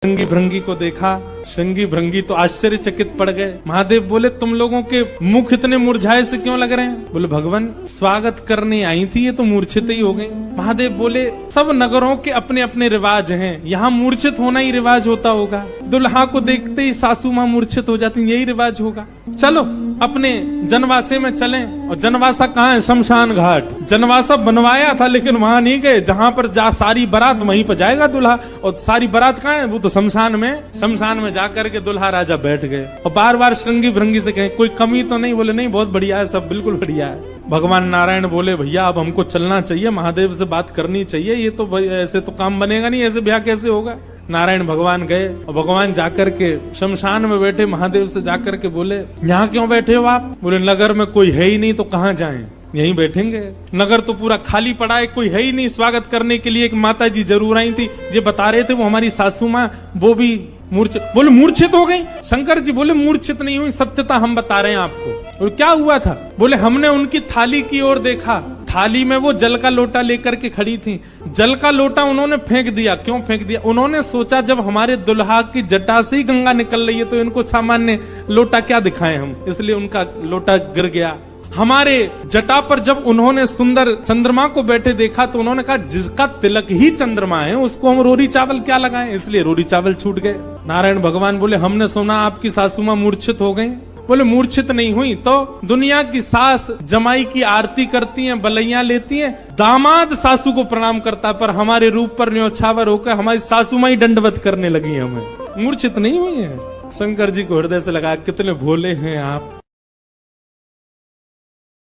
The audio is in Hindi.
श्रृंगी भृंगी को देखा। श्रृंगी भृंगी तो आश्चर्यचकित पड़ गए। महादेव बोले तुम लोगों के मुख इतने मुरझाए से क्यों लग रहे हैं? बोले भगवान स्वागत करने आई थी, ये तो मूर्छित ही हो गई। महादेव बोले सब नगरों के अपने अपने रिवाज हैं, यहाँ मूर्छित होना ही रिवाज होता होगा। दुल्हा को देखते ही सासू माँ मूर्छित हो जाती, यही रिवाज होगा। चलो अपने जनवासे में चलें। और जनवासा कहाँ है? शमशान घाट। जनवासा बनवाया था लेकिन वहां नहीं गए, जहां पर जा सारी बारात वहीं पर जाएगा दुल्हा। और सारी बारात कहाँ है? वो तो शमशान में जाकर के दुल्हा राजा बैठ गए। और बार बार श्रृंगी भृंगी से कहे कोई कमी तो नहीं? बोले नहीं, बहुत बढ़िया है, सब बिल्कुल बढ़िया है। भगवान नारायण बोले भैया अब हमको चलना चाहिए, महादेव से बात करनी चाहिए, ये तो ऐसे तो काम बनेगा नहीं, ऐसे ब्याह कैसे होगा। नारायण भगवान गए और भगवान जाकर के शमशान में बैठे महादेव से जाकर के बोले यहाँ क्यों बैठे हो आप? बोले नगर में कोई है ही नहीं तो कहाँ जाएं, यहीं बैठेंगे। नगर तो पूरा खाली पड़ा है, कोई है ही नहीं। स्वागत करने के लिए एक माता जी जरूर आई थी, ये बता रहे थे वो हमारी सासू माँ, वो भी मूर्छित। बोले मूर्छित हो गई? शंकर जी बोले मूर्छित नहीं हुई, सत्यता हम बता रहे हैं आपको। और क्या हुआ था? बोले हमने उनकी थाली की ओर देखा, थाली में वो जल का लोटा लेकर के खड़ी थी। जल का लोटा उन्होंने फेंक दिया। क्यों फेंक दिया? उन्होंने सोचा जब हमारे दुल्हा की जटा से ही गंगा निकल रही है तो इनको सामान्य लोटा क्या दिखाएं हम, इसलिए उनका लोटा गिर गया। हमारे जटा पर जब उन्होंने सुंदर चंद्रमा को बैठे देखा तो उन्होंने कहा जिसका तिलक ही चंद्रमा है उसको हम रोरी चावल क्या लगाएं, इसलिए रोरी चावल छूट गए। नारायण भगवान बोले हमने सुना आपकी सासू माँ मूर्छित हो गई। बोले मूर्छित नहीं हुई तो दुनिया की सास जमाई की आरती करती हैं, बलैया लेती हैं, दामाद सासू को प्रणाम करता, पर हमारे रूप पर न्योछावर होकर हमारी सासू माँ ही दंडवत करने लगी हमें। मूर्छित नहीं हुई है। शंकर जी को हृदय से लगा कितने भोले हैं आप।